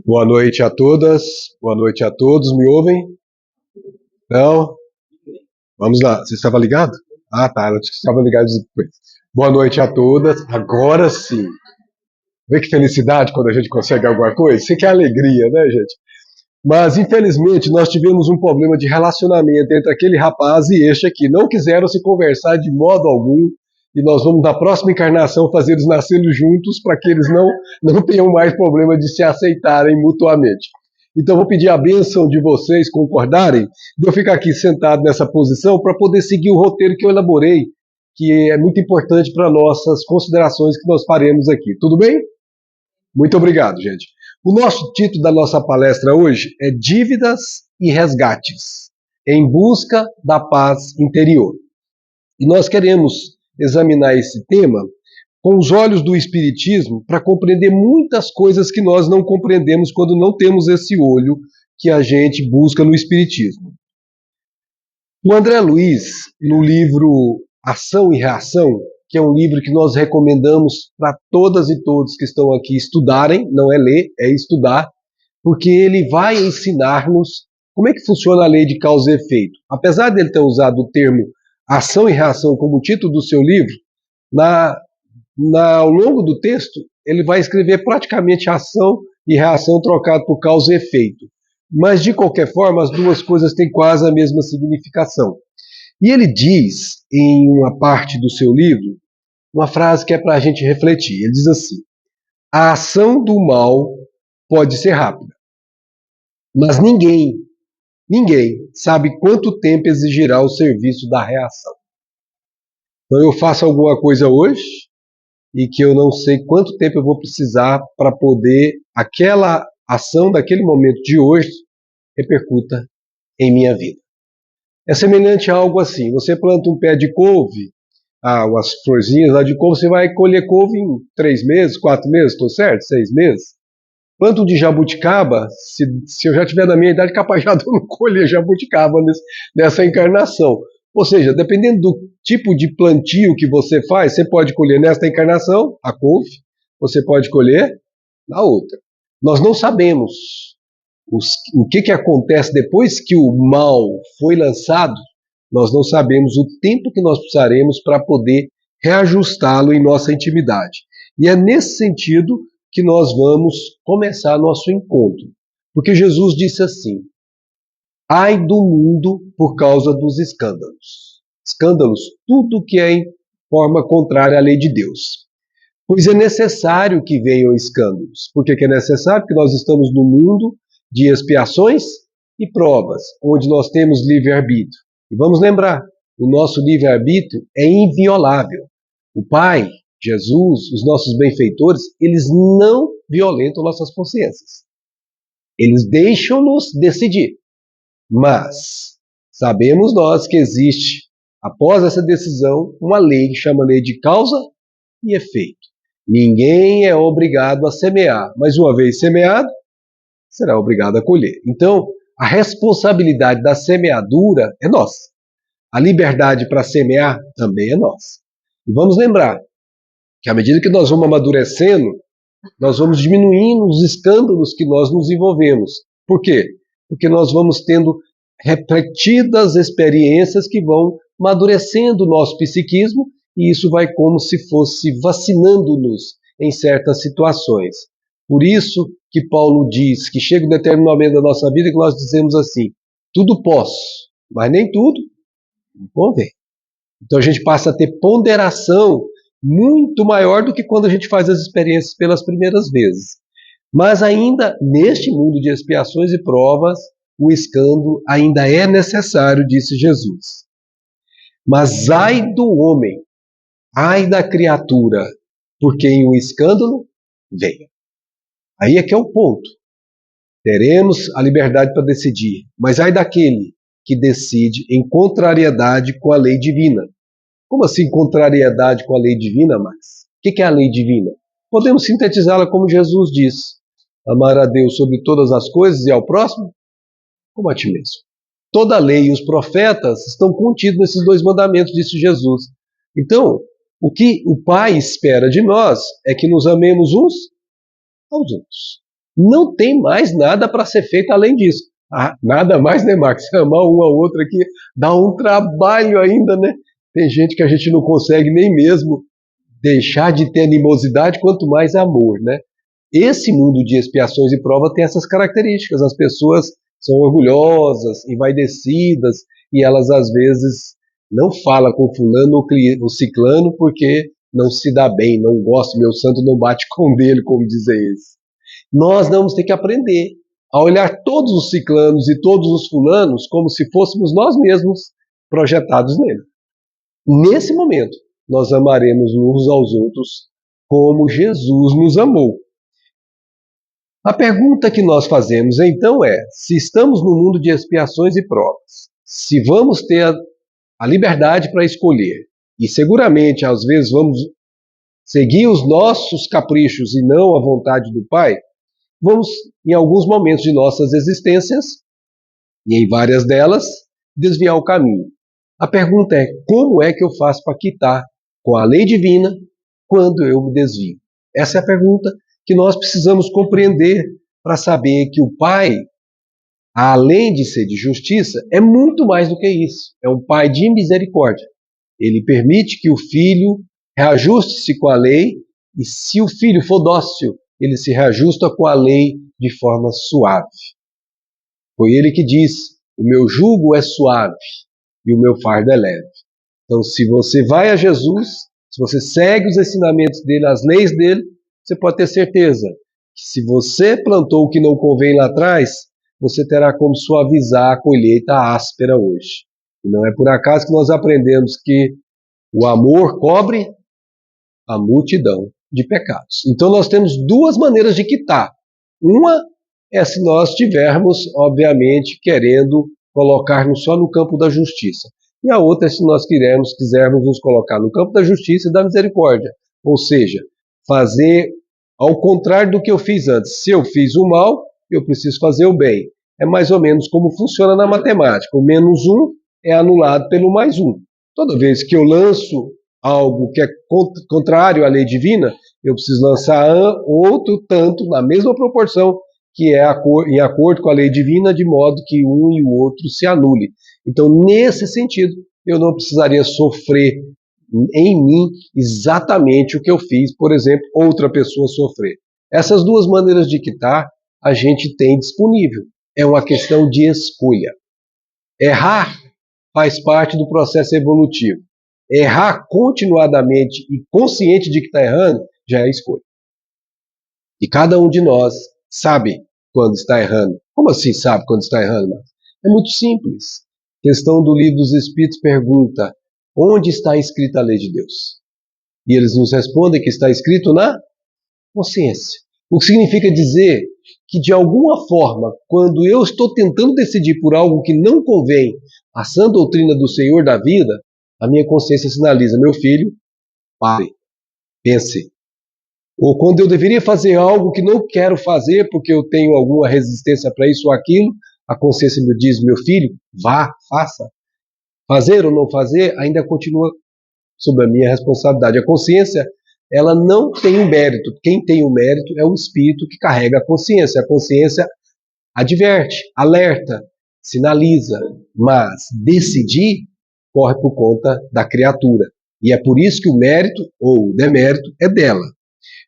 Boa noite a todas, boa noite a todos, me ouvem? Não? Vamos lá, você estava ligado? Ah, tá, eu estava ligado depois. Boa noite a todas, agora sim. Vê que felicidade quando a gente consegue alguma coisa? Isso que é alegria, né, gente? Mas, infelizmente, nós tivemos um problema de relacionamento entre aquele rapaz e este aqui. Não quiseram se conversar de modo algum, e nós vamos, na próxima encarnação, fazer eles nascendo juntos para que eles não tenham mais problema de se aceitarem mutuamente. Então, vou pedir a bênção de vocês concordarem de eu ficar aqui sentado nessa posição para poder seguir o roteiro que eu elaborei, que é muito importante para nossas considerações que nós faremos aqui. Tudo bem? Muito obrigado, gente. O nosso título da nossa palestra hoje é Dívidas e Resgates, em busca da paz interior. E nós queremos examinar esse tema com os olhos do Espiritismo para compreender muitas coisas que nós não compreendemos quando não temos esse olho que a gente busca no Espiritismo. O André Luiz, no livro Ação e Reação, que é um livro que nós recomendamos para todas e todos que estão aqui estudarem, não é ler, é estudar, porque ele vai ensinar-nos como é que funciona a lei de causa e efeito. Apesar dele ter usado o termo ação e reação como título do seu livro, ao longo do texto, ele vai escrever praticamente ação e reação trocado por causa e efeito. Mas, de qualquer forma, as duas coisas têm quase a mesma significação. E ele diz, em uma parte do seu livro, uma frase que é para a gente refletir. Ele diz assim: a ação do mal pode ser rápida, mas ninguém sabe quanto tempo exigirá o serviço da reação. Então eu faço alguma coisa hoje e que eu não sei quanto tempo eu vou precisar para poder aquela ação daquele momento de hoje repercuta em minha vida. É semelhante a algo assim: você planta um pé de couve, umas florzinhas lá de couve, você vai colher couve em 3 meses, 4 meses, estou certo? 6 meses. Planta um de jabuticaba, se eu já tiver na minha idade, capaz já de não colher jabuticaba nessa encarnação. Ou seja, dependendo do tipo de plantio que você faz, você pode colher nesta encarnação, a couve, você pode colher na outra. Nós não sabemos o que acontece depois que o mal foi lançado, nós não sabemos o tempo que nós precisaremos para poder reajustá-lo em nossa intimidade. E é nesse sentido que nós vamos começar nosso encontro. Porque Jesus disse assim: ai do mundo por causa dos escândalos. Escândalos, tudo que é em forma contrária à lei de Deus. Pois é necessário que venham escândalos. Por que é necessário? Porque nós estamos no mundo de expiações e provas, onde nós temos livre-arbítrio. E vamos lembrar, o nosso livre-arbítrio é inviolável. O Pai, Jesus, os nossos benfeitores, eles não violentam nossas consciências. Eles deixam-nos decidir. Mas sabemos nós que existe, após essa decisão, uma lei que chama lei de causa e efeito. Ninguém é obrigado a semear, mas uma vez semeado, será obrigado a colher. Então, a responsabilidade da semeadura é nossa. A liberdade para semear também é nossa. E vamos lembrar que à medida que nós vamos amadurecendo, nós vamos diminuindo os escândalos que nós nos envolvemos. Por quê? Porque nós vamos tendo repetidas experiências que vão amadurecendo o nosso psiquismo, e isso vai como se fosse vacinando-nos em certas situações. Por isso que Paulo diz que chega um determinado momento da nossa vida que nós dizemos assim: tudo posso, mas nem tudo me convém. Então a gente passa a ter ponderação muito maior do que quando a gente faz as experiências pelas primeiras vezes. Mas ainda neste mundo de expiações e provas, o escândalo ainda é necessário, disse Jesus. Mas ai do homem, ai da criatura, por quem o escândalo venha. Aí é que é o ponto. Teremos a liberdade para decidir, mas ai daquele que decide em contrariedade com a lei divina. Como assim contrariedade com a lei divina, Max? O que é a lei divina? Podemos sintetizá-la como Jesus diz: amar a Deus sobre todas as coisas e ao próximo como a ti mesmo. Toda a lei e os profetas estão contidos nesses 2 mandamentos, disse Jesus. Então, o que o Pai espera de nós é que nos amemos uns aos outros. Não tem mais nada para ser feito além disso. Nada mais, né, Max? Amar um ao outro aqui dá um trabalho ainda, né? Tem gente que a gente não consegue nem mesmo deixar de ter animosidade, quanto mais amor, né? Esse mundo de expiações e prova tem essas características. As pessoas são orgulhosas, envaidecidas, e elas às vezes não falam com fulano ou ciclano porque não se dá bem, não gosta, meu santo não bate com o dele, como dizem eles. Nós vamos ter que aprender a olhar todos os ciclanos e todos os fulanos como se fôssemos nós mesmos projetados nele. Nesse momento, nós amaremos uns aos outros como Jesus nos amou. A pergunta que nós fazemos então é: se estamos no mundo de expiações e provas, se vamos ter a liberdade para escolher, e seguramente às vezes vamos seguir os nossos caprichos e não a vontade do Pai, vamos, em alguns momentos de nossas existências, e em várias delas, desviar o caminho. A pergunta é: como é que eu faço para quitar com a lei divina quando eu me desvio? Essa é a pergunta que nós precisamos compreender para saber que o Pai, além de ser de justiça, é muito mais do que isso. É um Pai de misericórdia. Ele permite que o filho reajuste-se com a lei, e se o filho for dócil, ele se reajusta com a lei de forma suave. Foi ele que disse: o meu jugo é suave e o meu fardo é leve. Então, se você vai a Jesus, se você segue os ensinamentos dele, as leis dele, você pode ter certeza que se você plantou o que não convém lá atrás, você terá como suavizar a colheita áspera hoje. E não é por acaso que nós aprendemos que o amor cobre a multidão de pecados. Então nós temos duas maneiras de quitar. Uma é se nós estivermos, obviamente, querendo colocar-nos só no campo da justiça. E a outra é se nós quisermos nos colocar no campo da justiça e da misericórdia. Ou seja, fazer ao contrário do que eu fiz antes. Se eu fiz o mal, eu preciso fazer o bem. É mais ou menos como funciona na matemática. O menos um é anulado pelo mais um. Toda vez que eu lanço algo que é contrário à lei divina, eu preciso lançar outro tanto, na mesma proporção, que é em acordo com a lei divina, de modo que um e o outro se anule. Então, nesse sentido, eu não precisaria sofrer em mim exatamente o que eu fiz, por exemplo, outra pessoa sofrer. Essas duas maneiras de quitar a gente tem disponível. É uma questão de escolha. Errar faz parte do processo evolutivo. Errar continuadamente e consciente de que está errando já é escolha. E cada um de nós sabe quando está errando. Como assim sabe quando está errando, Marcos? É muito simples. A questão do Livro dos Espíritos pergunta: onde está escrita a lei de Deus? E eles nos respondem que está escrito na consciência. O que significa dizer que, de alguma forma, quando eu estou tentando decidir por algo que não convém à sã doutrina do Senhor da vida, a minha consciência sinaliza: meu filho, pare, pense. Ou quando eu deveria fazer algo que não quero fazer porque eu tenho alguma resistência para isso ou aquilo, a consciência me diz: meu filho, vá, faça. Fazer ou não fazer ainda continua sob a minha responsabilidade. A consciência, ela não tem o mérito. Quem tem o mérito é o espírito que carrega a consciência. A consciência adverte, alerta, sinaliza, mas decidir corre por conta da criatura. E é por isso que o mérito ou o demérito é dela.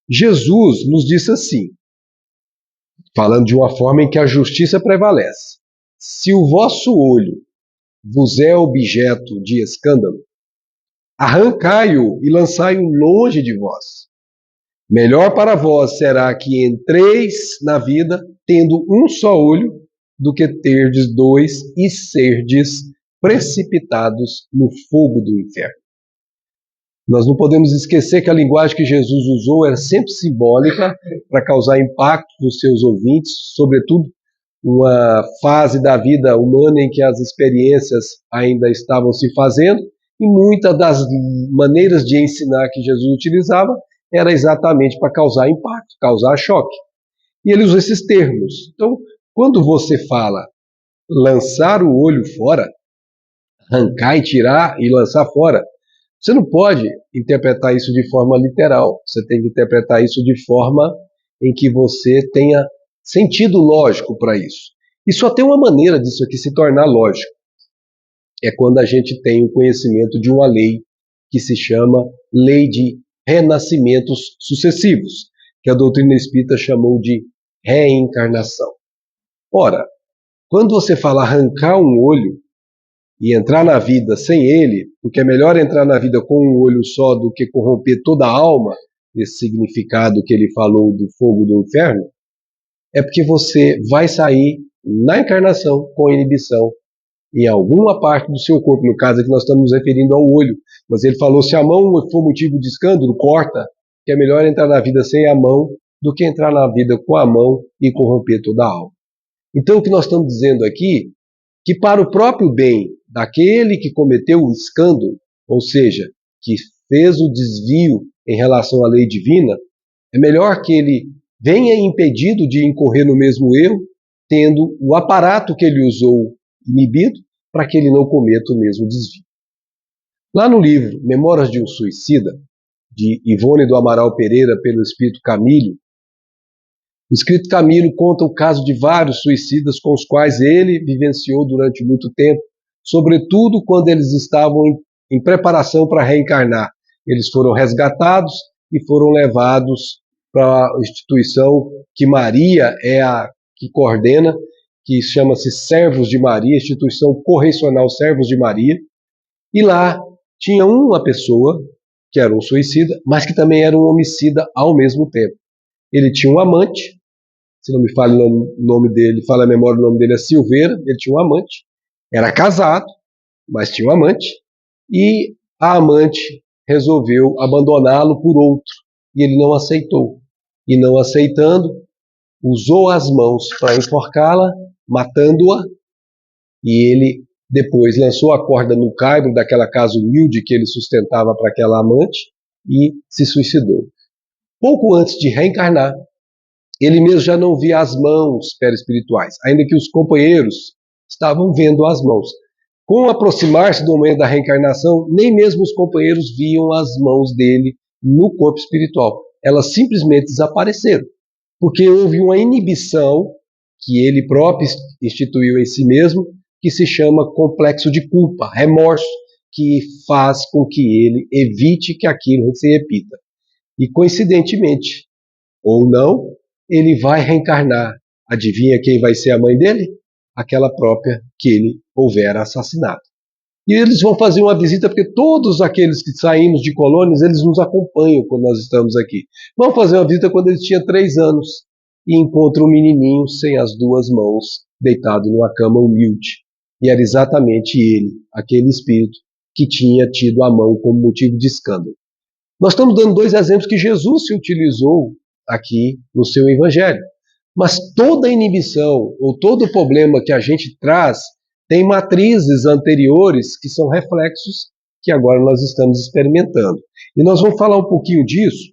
Jesus nos disse assim, falando de uma forma em que a justiça prevalece: se o vosso olho vos é objeto de escândalo, arrancai-o e lançai-o longe de vós. Melhor para vós será que entreis na vida tendo um só olho, do que terdes dois e serdes precipitados no fogo do inferno. Nós não podemos esquecer que a linguagem que Jesus usou era sempre simbólica para causar impacto nos seus ouvintes, sobretudo uma fase da vida humana em que as experiências ainda estavam se fazendo, e muitas das maneiras de ensinar que Jesus utilizava era exatamente para causar impacto, causar choque. E ele usa esses termos. Então, quando você fala lançar o olho fora, arrancar e tirar e lançar fora, você não pode interpretar isso de forma literal. Você tem que interpretar isso de forma em que você tenha sentido lógico para isso. E só tem uma maneira disso aqui se tornar lógico. É quando a gente tem o conhecimento de uma lei que se chama lei de renascimentos sucessivos, que a doutrina espírita chamou de reencarnação. Ora, quando você fala arrancar um olho e entrar na vida sem ele, porque é melhor entrar na vida com um olho só do que corromper toda a alma, esse significado que ele falou do fogo do inferno, é porque você vai sair na encarnação com inibição em alguma parte do seu corpo, no caso aqui nós estamos nos referindo ao olho, mas ele falou, se a mão for motivo de escândalo, corta, que é melhor entrar na vida sem a mão do que entrar na vida com a mão e corromper toda a alma. Então o que nós estamos dizendo aqui, que para o próprio bem daquele que cometeu o escândalo, ou seja, que fez o desvio em relação à lei divina, é melhor que ele venha impedido de incorrer no mesmo erro, tendo o aparato que ele usou inibido, para que ele não cometa o mesmo desvio. Lá no livro Memórias de um Suicida, de Ivone do Amaral Pereira, pelo Espírito Camilo, o Espírito Camilo conta o caso de vários suicidas com os quais ele vivenciou durante muito tempo, sobretudo quando eles estavam em preparação para reencarnar. Eles foram resgatados e foram levados para a instituição que Maria é a que coordena, que chama-se Servos de Maria, Instituição Correcional Servos de Maria, e lá tinha uma pessoa que era um suicida, mas que também era um homicida ao mesmo tempo. Ele tinha um amante, se não me fala o nome dele, fala a memória, o nome dele é Silveira, ele tinha um amante, era casado, mas tinha um amante, e a amante resolveu abandoná-lo por outro, e ele não aceitou. E não aceitando, usou as mãos para enforcá-la, matando-a, e ele depois lançou a corda no caibro daquela casa humilde que ele sustentava para aquela amante e se suicidou. Pouco antes de reencarnar, ele mesmo já não via as mãos perispirituais, ainda que os companheiros estavam vendo as mãos. Com o aproximar-se do momento da reencarnação, nem mesmo os companheiros viam as mãos dele no corpo espiritual. Elas simplesmente desapareceram, porque houve uma inibição que ele próprio instituiu em si mesmo, que se chama complexo de culpa, remorso, que faz com que ele evite que aquilo se repita. E coincidentemente, ou não, ele vai reencarnar. Adivinha quem vai ser a mãe dele? Aquela própria que ele houvera assassinado. E eles vão fazer uma visita, porque todos aqueles que saímos de colônias, eles nos acompanham quando nós estamos aqui. Vão fazer uma visita quando ele tinha 3 anos e encontra um menininho sem as 2 mãos, deitado numa cama humilde. E era exatamente ele, aquele espírito, que tinha tido a mão como motivo de escândalo. Nós estamos dando 2 exemplos que Jesus se utilizou aqui no seu evangelho. Mas toda inibição ou todo problema que a gente traz tem matrizes anteriores que são reflexos que agora nós estamos experimentando. E nós vamos falar um pouquinho disso,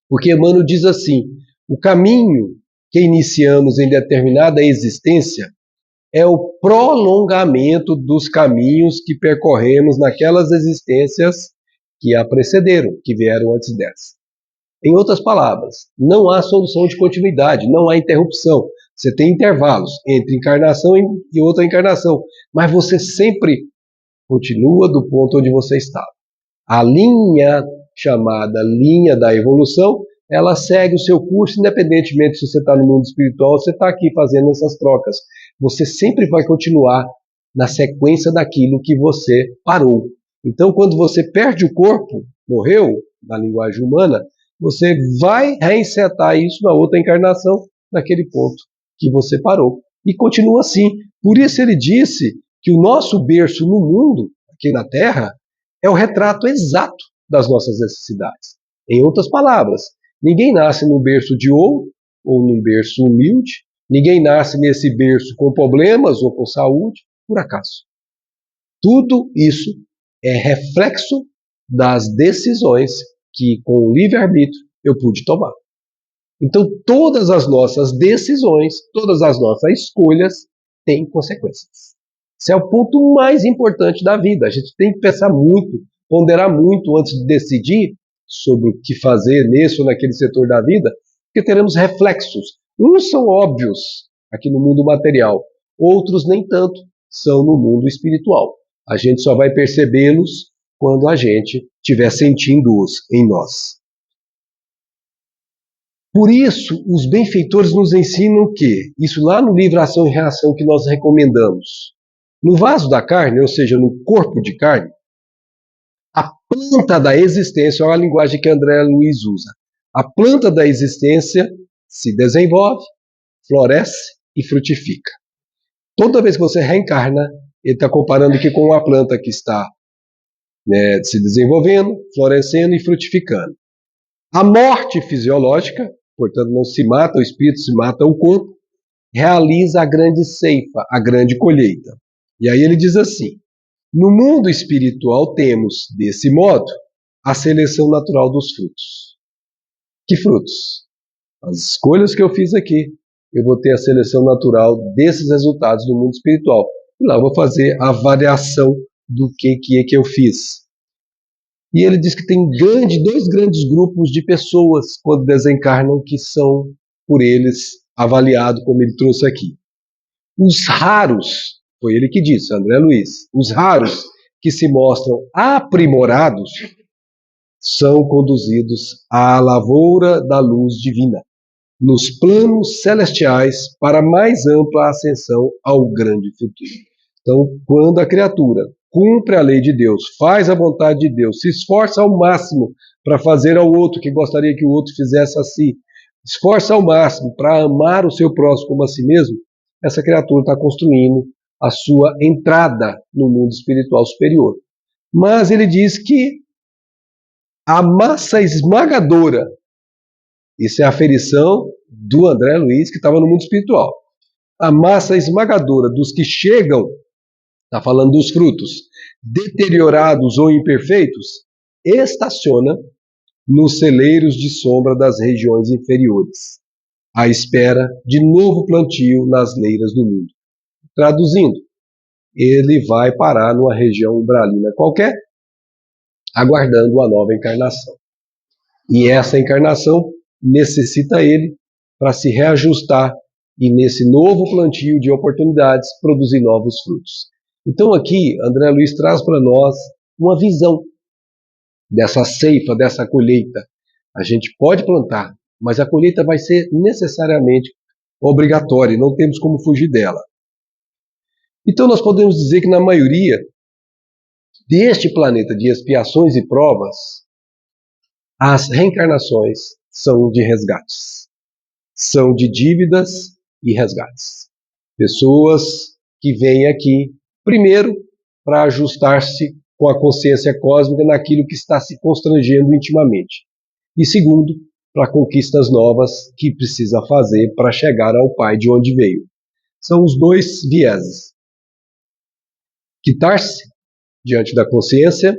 porque Emmanuel diz assim, o caminho que iniciamos em determinada existência é o prolongamento dos caminhos que percorremos naquelas existências que a precederam, que vieram antes dessa. Em outras palavras, não há solução de continuidade, não há interrupção. Você tem intervalos entre encarnação e outra encarnação, mas você sempre continua do ponto onde você estava. A linha chamada linha da evolução, ela segue o seu curso, independentemente se você está no mundo espiritual ou você está aqui fazendo essas trocas. Você sempre vai continuar na sequência daquilo que você parou. Então, quando você perde o corpo, morreu, na linguagem humana, você vai reinsetar isso na outra encarnação, naquele ponto que você parou. E continua assim. Por isso ele disse que o nosso berço no mundo, aqui na Terra, é o retrato exato das nossas necessidades. Em outras palavras, ninguém nasce num berço de ouro ou num berço humilde, ninguém nasce nesse berço com problemas ou com saúde, por acaso. Tudo isso é reflexo das decisões que com o livre-arbítrio eu pude tomar. Então todas as nossas decisões, todas as nossas escolhas têm consequências. Esse é o ponto mais importante da vida. A gente tem que pensar muito, ponderar muito antes de decidir sobre o que fazer nesse ou naquele setor da vida, porque teremos reflexos. Uns são óbvios aqui no mundo material, outros nem tanto são no mundo espiritual. A gente só vai percebê-los quando a gente estiver sentindo-os em nós. Por isso, os benfeitores nos ensinam que, isso lá no livro Ação e Reação que nós recomendamos, no vaso da carne, ou seja, no corpo de carne, a planta da existência, olha a linguagem que André Luiz usa, a planta da existência se desenvolve, floresce e frutifica. Toda vez que você reencarna, ele está comparando aqui com uma planta que está se desenvolvendo, florescendo e frutificando. A morte fisiológica, portanto não se mata o espírito, se mata o corpo, realiza a grande ceifa, a grande colheita. E aí ele diz assim, no mundo espiritual temos, desse modo, a seleção natural dos frutos. Que frutos? As escolhas que eu fiz aqui, eu vou ter a seleção natural desses resultados do mundo espiritual. E lá eu vou fazer a avaliação do que eu fiz. E ele diz que tem dois grandes grupos de pessoas quando desencarnam que são por eles avaliados, como ele trouxe aqui. Os raros, foi ele que disse, André Luiz, os raros que se mostram aprimorados são conduzidos à lavoura da luz divina, nos planos celestiais para mais ampla ascensão ao grande futuro. Então, quando a criatura cumpre a lei de Deus, faz a vontade de Deus, se esforça ao máximo para fazer ao outro que gostaria que o outro fizesse a si, esforça ao máximo para amar o seu próximo como a si mesmo, essa criatura está construindo a sua entrada no mundo espiritual superior. Mas ele diz que a massa esmagadora, isso é a aferição do André Luiz, que estava no mundo espiritual, a massa esmagadora dos que chegam, está falando dos frutos, deteriorados ou imperfeitos, estaciona nos celeiros de sombra das regiões inferiores, à espera de novo plantio nas leiras do mundo. Traduzindo, ele vai parar numa região umbralina qualquer, aguardando uma nova encarnação. E essa encarnação necessita ele para se reajustar e nesse novo plantio de oportunidades produzir novos frutos. Então aqui, André Luiz traz para nós uma visão dessa ceifa, dessa colheita. A gente pode plantar, mas a colheita vai ser necessariamente obrigatória, não temos como fugir dela. Então nós podemos dizer que na maioria deste planeta de expiações e provas, as reencarnações são de resgates, são de dívidas e resgates. Pessoas que vêm aqui, primeiro, para ajustar-se com a consciência cósmica naquilo que está se constrangendo intimamente. E segundo, para conquistas novas que precisa fazer para chegar ao Pai de onde veio. São os dois vieses. Quitar-se diante da consciência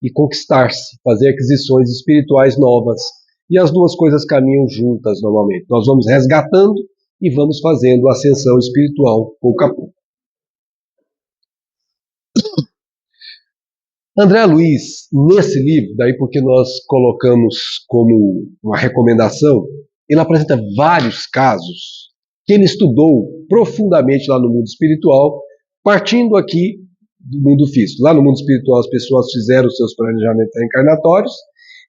e conquistar-se, fazer aquisições espirituais novas. E as duas coisas caminham juntas normalmente. Nós vamos resgatando e vamos fazendo a ascensão espiritual pouco a pouco. André Luiz, nesse livro, daí porque nós colocamos como uma recomendação, ele apresenta vários casos que ele estudou profundamente lá no mundo espiritual, partindo aqui do mundo físico. Lá no mundo espiritual as pessoas fizeram os seus planejamentos reencarnatórios,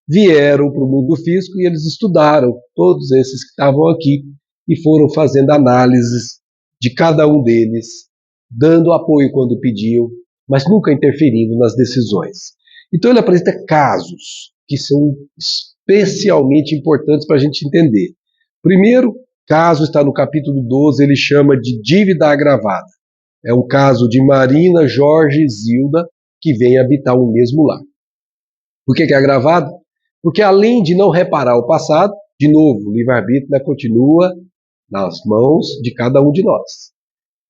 vieram para o mundo físico e eles estudaram todos esses que estavam aqui e foram fazendo análises de cada um deles, dando apoio quando pediam, mas nunca interferindo nas decisões. Então ele apresenta casos que são especialmente importantes para a gente entender. Primeiro caso está no capítulo 12, ele chama de dívida agravada. É um caso de Marina, Jorge e Zilda, que vêm habitar o mesmo lar. Por que é agravado? Porque além de não reparar o passado, de novo, o livre-arbítrio continua nas mãos de cada um de nós.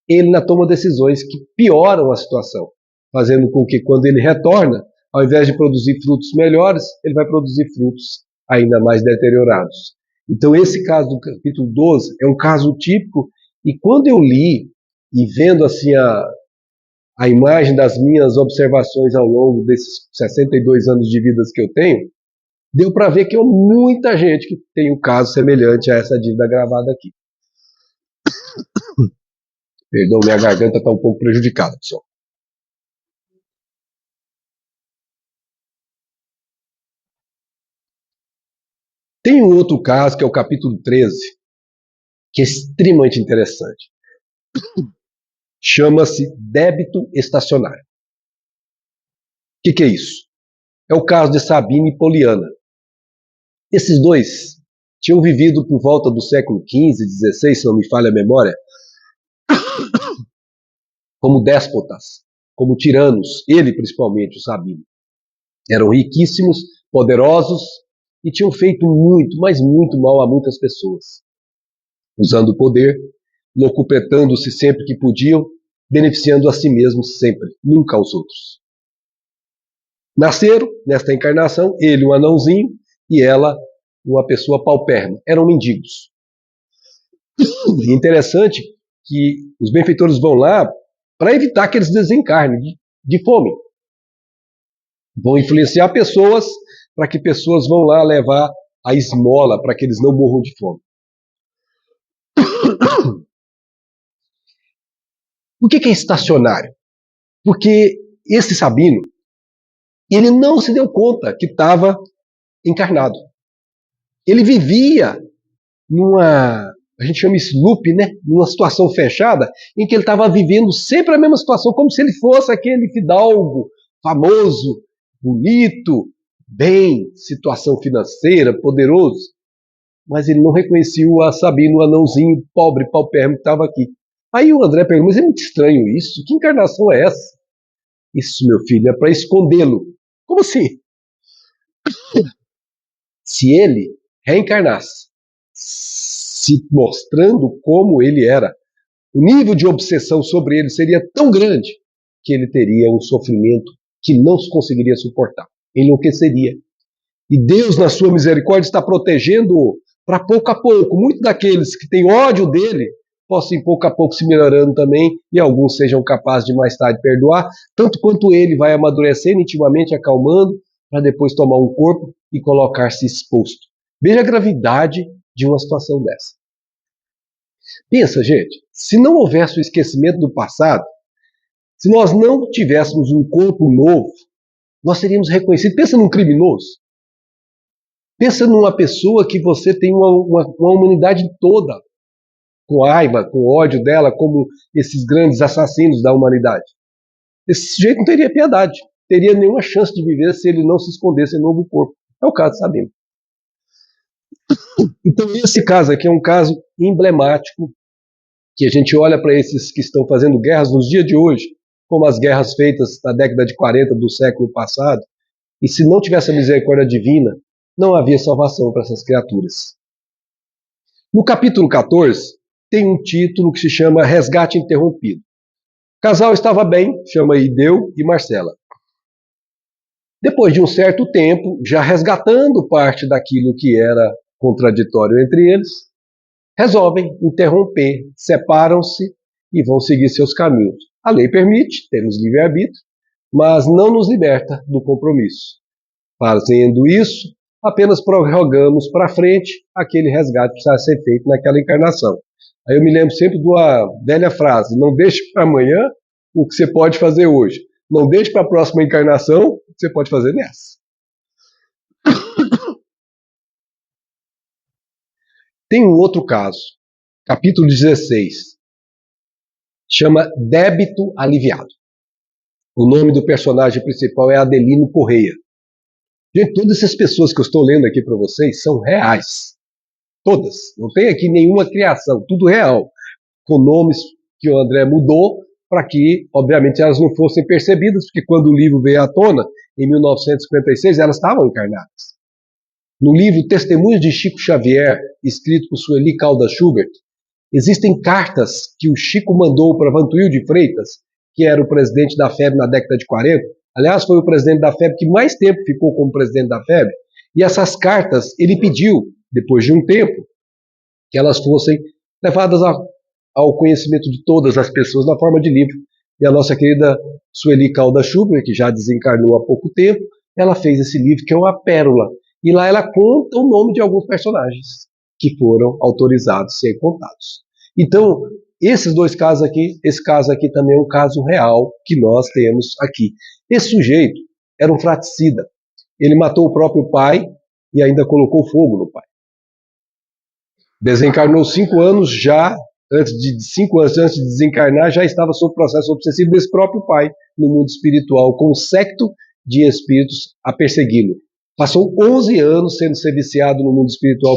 Ele toma decisões que pioram a situação, fazendo com que quando ele retorna, ao invés de produzir frutos melhores, ele vai produzir frutos ainda mais deteriorados. Então esse caso do capítulo 12 é um caso típico, e quando eu li, e vendo assim a imagem das minhas observações ao longo desses 62 anos de vida que eu tenho, deu para ver que é muita gente que tem um caso semelhante a essa dívida gravada aqui. Perdão, minha garganta está um pouco prejudicada, pessoal. Tem um outro caso, que é o capítulo 13, que é extremamente interessante. Chama-se débito estacionário. O que é isso? É o caso de Sabina e Poliana. Esses dois tinham vivido por volta do século XV, XVI, se não me falha a memória, como déspotas, como tiranos, ele principalmente, o Sabino. Eram riquíssimos, poderosos e tinham feito muito, mas muito mal a muitas pessoas. Usando o poder, locupletando-se sempre que podiam, beneficiando a si mesmos sempre, nunca aos outros. Nasceram, nesta encarnação, ele um anãozinho e ela uma pessoa paupérrima. Eram mendigos. E interessante que os benfeitores vão lá para evitar que eles desencarnem de fome. Vão influenciar pessoas para que pessoas vão lá levar a esmola para que eles não morram de fome. Por que é estacionário? Porque esse Sabino, ele não se deu conta que estava encarnado. Ele vivia numa, a gente chama isso loop, né? Numa situação fechada, em que ele estava vivendo sempre a mesma situação, como se ele fosse aquele fidalgo famoso, bonito, bem, situação financeira, poderoso. Mas ele não reconhecia o Sabino, o anãozinho pobre, paupérrimo que estava aqui. Aí o André pergunta, mas é muito estranho isso, que encarnação é essa? Isso, meu filho, é para escondê-lo. Como assim? Se ele reencarnasse, se mostrando como ele era, o nível de obsessão sobre ele seria tão grande que ele teria um sofrimento que não se conseguiria suportar. Enlouqueceria. E Deus, na sua misericórdia, está protegendo-o para pouco a pouco. Muitos daqueles que têm ódio dele possam, pouco a pouco, se melhorando também, e alguns sejam capazes de mais tarde perdoar, tanto quanto ele vai amadurecendo intimamente, acalmando, para depois tomar um corpo e colocar-se exposto. Veja a gravidade de uma situação dessa. Pensa, gente, se não houvesse o esquecimento do passado, se nós não tivéssemos um corpo novo, nós seríamos reconhecidos. Pensa num criminoso. Pensa numa pessoa que você tem uma humanidade toda com raiva, com ódio dela, como esses grandes assassinos da humanidade. Esse sujeito não teria piedade, teria nenhuma chance de viver se ele não se escondesse em novo corpo. É o caso, sabemos. Então, esse caso aqui é um caso emblemático, que a gente olha para esses que estão fazendo guerras nos dias de hoje, como as guerras feitas na década de 40 do século passado, e se não tivesse a misericórdia divina, não havia salvação para essas criaturas. No capítulo 14, tem um título que se chama Resgate Interrompido. O casal estava bem, chama Ideu e Marcela. Depois de um certo tempo, já resgatando parte daquilo que era contraditório entre eles, resolvem interromper, separam-se e vão seguir seus caminhos. A lei permite, temos livre-arbítrio, mas não nos liberta do compromisso. Fazendo isso, apenas prorrogamos para frente aquele resgate que precisava ser feito naquela encarnação. Aí eu me lembro sempre de uma velha frase, não deixe para amanhã o que você pode fazer hoje. Não deixe para a próxima encarnação o que você pode fazer nessa. Tem um outro caso, capítulo 16, chama Débito Aliviado. O nome do personagem principal é Adelino Correia. Gente, todas essas pessoas que eu estou lendo aqui para vocês são reais. Todas. Não tem aqui nenhuma criação, tudo real. Com nomes que o André mudou para que, obviamente, elas não fossem percebidas, porque quando o livro veio à tona, em 1956, elas estavam encarnadas. No livro Testemunhos de Chico Xavier, escrito por Sueli Caldas Schubert, existem cartas que o Chico mandou para Vantuil de Freitas, que era o presidente da FEB na década de 40. Aliás, foi o presidente da FEB que mais tempo ficou como presidente da FEB. E essas cartas ele pediu, depois de um tempo, que elas fossem levadas ao conhecimento de todas as pessoas na forma de livro. E a nossa querida Sueli Caldas Schubert, que já desencarnou há pouco tempo, ela fez esse livro que é uma pérola. E lá ela conta o nome de alguns personagens que foram autorizados a ser contados. Então, esses dois casos aqui, esse caso aqui também é um caso real que nós temos aqui. Esse sujeito era um fratricida. Ele matou o próprio pai e ainda colocou fogo no pai. Desencarnou 5 anos já, antes de desencarnar, já estava sob processo obsessivo desse próprio pai no mundo espiritual, com um séquito de espíritos a persegui-lo. Passou 11 anos sendo viciado no mundo espiritual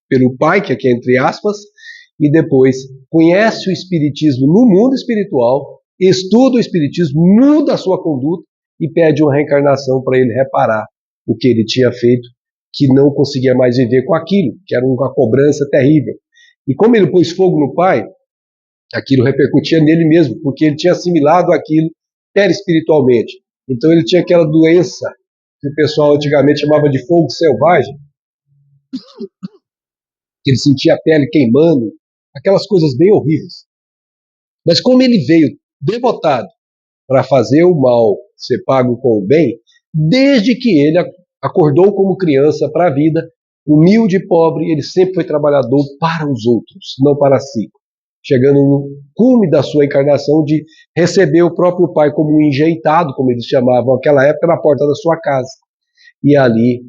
pelo pai, que aqui é entre aspas, e depois conhece o espiritismo no mundo espiritual, estuda o espiritismo, muda a sua conduta e pede uma reencarnação para ele reparar o que ele tinha feito, que não conseguia mais viver com aquilo, que era uma cobrança terrível. E como ele pôs fogo no pai, aquilo repercutia nele mesmo, porque ele tinha assimilado aquilo perispiritualmente. Então ele tinha aquela doença que o pessoal antigamente chamava de fogo selvagem, que ele sentia a pele queimando, aquelas coisas bem horríveis. Mas como ele veio devotado para fazer o mal ser pago com o bem, desde que ele acordou como criança para a vida, humilde e pobre, ele sempre foi trabalhador para os outros, não para si. Chegando no cume da sua encarnação de receber o próprio pai como um enjeitado, como eles chamavam naquela época, na porta da sua casa. E ali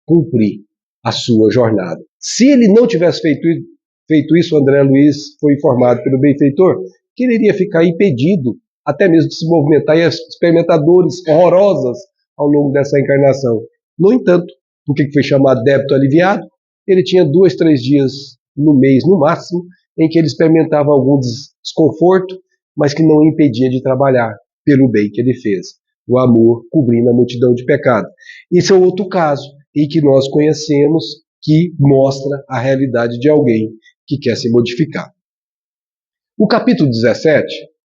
cumprir a sua jornada. Se ele não tivesse feito isso, André Luiz foi informado pelo benfeitor que ele iria ficar impedido até mesmo de se movimentar e experimentar dores horrorosas ao longo dessa encarnação. No entanto, por que foi chamado débito aliviado? Ele tinha 2, 3 dias no mês, no máximo, em que ele experimentava algum desconforto, mas que não impedia de trabalhar pelo bem que ele fez. O amor cobrindo a multidão de pecados. Esse é outro caso em que nós conhecemos que mostra a realidade de alguém que quer se modificar. O capítulo 17,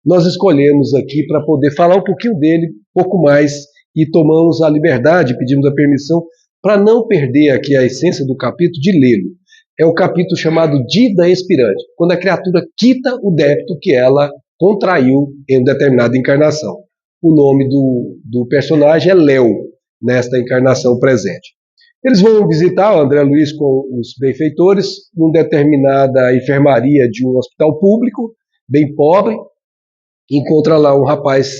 nós escolhemos aqui para poder falar um pouquinho dele, pouco mais, e tomamos a liberdade, pedimos a permissão, para não perder aqui a essência do capítulo, de lê-lo. É o capítulo chamado Dívida Expirante, quando a criatura quita o débito que ela contraiu em determinada encarnação. O nome do personagem é Léo, nesta encarnação presente. Eles vão visitar o André Luiz com os benfeitores numa determinada enfermaria de um hospital público, bem pobre. Encontra lá um rapaz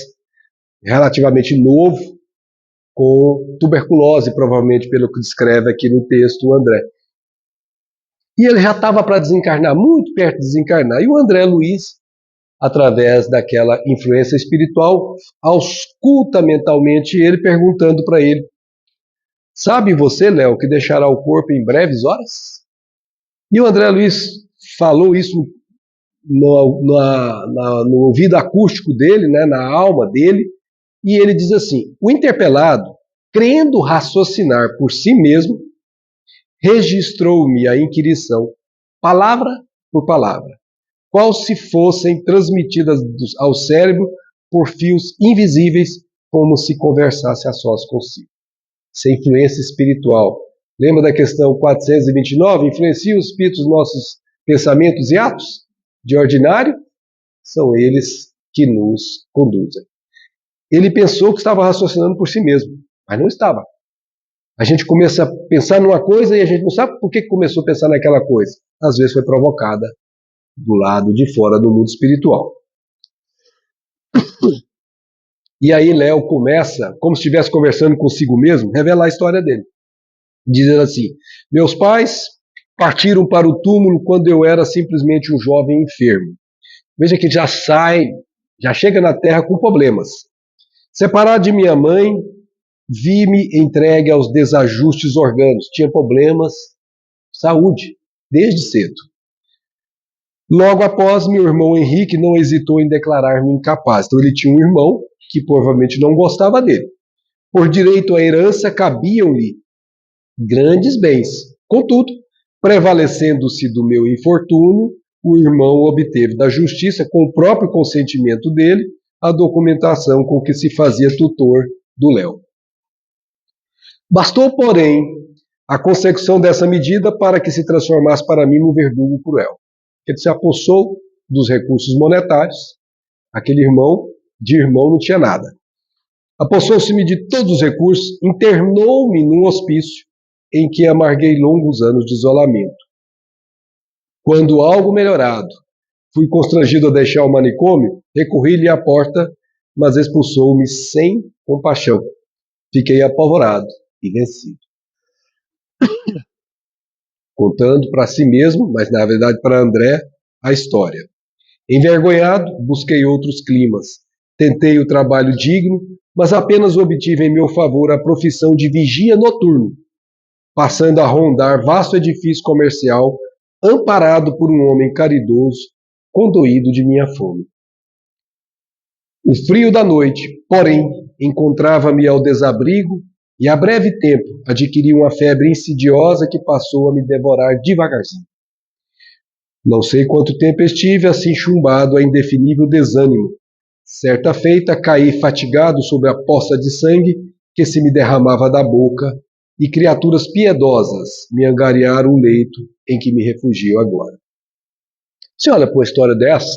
relativamente novo, com tuberculose, provavelmente pelo que descreve aqui no texto o André. E ele já estava para desencarnar, muito perto de desencarnar. E o André Luiz, através daquela influência espiritual, ausculta mentalmente ele, perguntando para ele: sabe você, Léo, que deixará o corpo em breves horas? E o André Luiz falou isso no ouvido acústico dele, né, na alma dele, e ele diz assim: o interpelado, crendo raciocinar por si mesmo, registrou-me a inquirição, palavra por palavra, qual se fossem transmitidas ao cérebro por fios invisíveis, como se conversasse a sós consigo. Isso é influência espiritual. Lembra da questão 429? Influencia os espíritos nossos pensamentos e atos? De ordinário, são eles que nos conduzem. Ele pensou que estava raciocinando por si mesmo, mas não estava. A gente começa a pensar numa coisa e a gente não sabe por que começou a pensar naquela coisa. Às vezes foi provocada do lado de fora do mundo espiritual. E aí Léo começa, como se estivesse conversando consigo mesmo, revelar a história dele. Dizendo assim: meus pais partiram para o túmulo quando eu era simplesmente um jovem enfermo. Veja que já chega na Terra com problemas. Separado de minha mãe, vi-me entregue aos desajustes orgânicos. Tinha problemas de saúde, desde cedo. Logo após, meu irmão Henrique não hesitou em declarar-me incapaz. Então ele tinha um irmão que provavelmente não gostava dele. Por direito à herança, cabiam-lhe grandes bens. Contudo, prevalecendo-se do meu infortúnio, o irmão obteve da justiça, com o próprio consentimento dele, a documentação com que se fazia tutor do Léo. Bastou, porém, a consecução dessa medida para que se transformasse para mim num verdugo cruel. Ele se apossou dos recursos monetários, aquele irmão, de irmão não tinha nada. Apossou-se-me de todos os recursos, internou-me num hospício em que amarguei longos anos de isolamento. Quando algo melhorado, Fui constrangido a deixar o manicômio, recorri-lhe à porta, mas expulsou-me sem compaixão. Fiquei apavorado e vencido. Contando para si mesmo, mas na verdade para André, a história. Envergonhado, busquei outros climas. Tentei o trabalho digno, mas apenas obtive em meu favor a profissão de vigia noturno, passando a rondar vasto edifício comercial, amparado por um homem caridoso, condoído de minha fome. O frio da noite, porém, encontrava-me ao desabrigo e, a breve tempo, adquiri uma febre insidiosa que passou a me devorar devagarzinho. Não sei quanto tempo estive assim chumbado a indefinível desânimo. Certa feita, caí fatigado sob a poça de sangue que se me derramava da boca, e criaturas piedosas me angariaram o leito em que me refugio agora. Você olha para uma história dessa,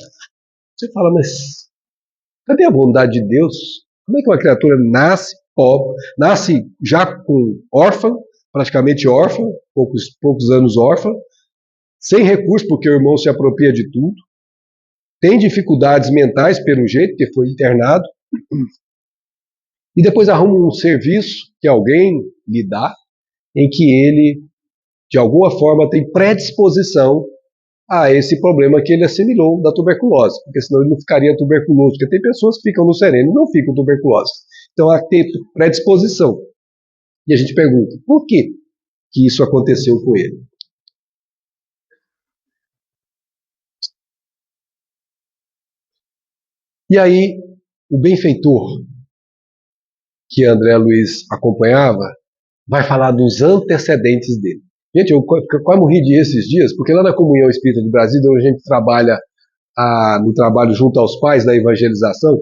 você fala, mas cadê a bondade de Deus? Como é que uma criatura nasce pobre, nasce já com órfã, praticamente órfã, poucos anos órfã, sem recurso porque o irmão se apropria de tudo, tem dificuldades mentais pelo jeito, que foi internado, e depois arruma um serviço que alguém lhe dá, em que ele, de alguma forma, tem predisposição a esse problema que ele assimilou da tuberculose, porque senão ele não ficaria tuberculoso, porque tem pessoas que ficam no sereno e não ficam tuberculose. Então, há que ter predisposição. E a gente pergunta, por que isso aconteceu com ele? E aí, o benfeitor, que André Luiz acompanhava, vai falar dos antecedentes dele. Gente, eu quase morri esses dias, porque lá na Comunhão Espírita de Brasília, onde a gente trabalha no trabalho junto aos pais da evangelização,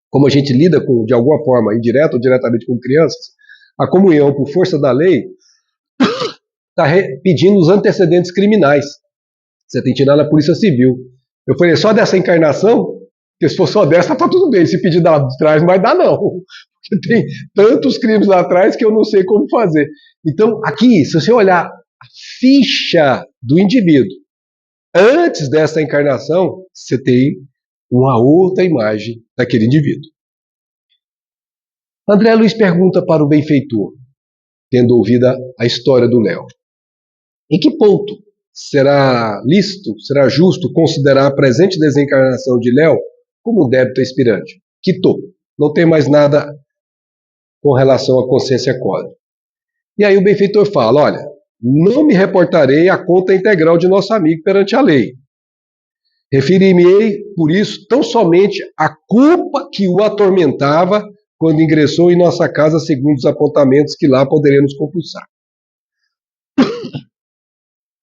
como a gente lida com, de alguma forma, indireta ou diretamente com crianças, a comunhão, por força da lei, está pedindo os antecedentes criminais. Você tem que tirar na Polícia Civil. Eu falei, só dessa encarnação? Porque se for só dessa, tá tudo bem. Se pedir lá de trás, não vai dar, não. Porque tem tantos crimes lá atrás que eu não sei como fazer. Então, aqui, se você olhar a ficha do indivíduo, antes dessa encarnação, você tem uma outra imagem daquele indivíduo. André Luiz pergunta para o benfeitor, tendo ouvido a história do Léo. Em que ponto será lícito, será justo considerar a presente desencarnação de Léo como um débito expirante? Quitou. Não tem mais nada com relação à consciência cósmica. E aí o benfeitor fala, olha, não me reportarei à conta integral de nosso amigo perante a lei. Referir-me-ei, por isso, tão somente à culpa que o atormentava quando ingressou em nossa casa segundo os apontamentos que lá poderemos compulsar.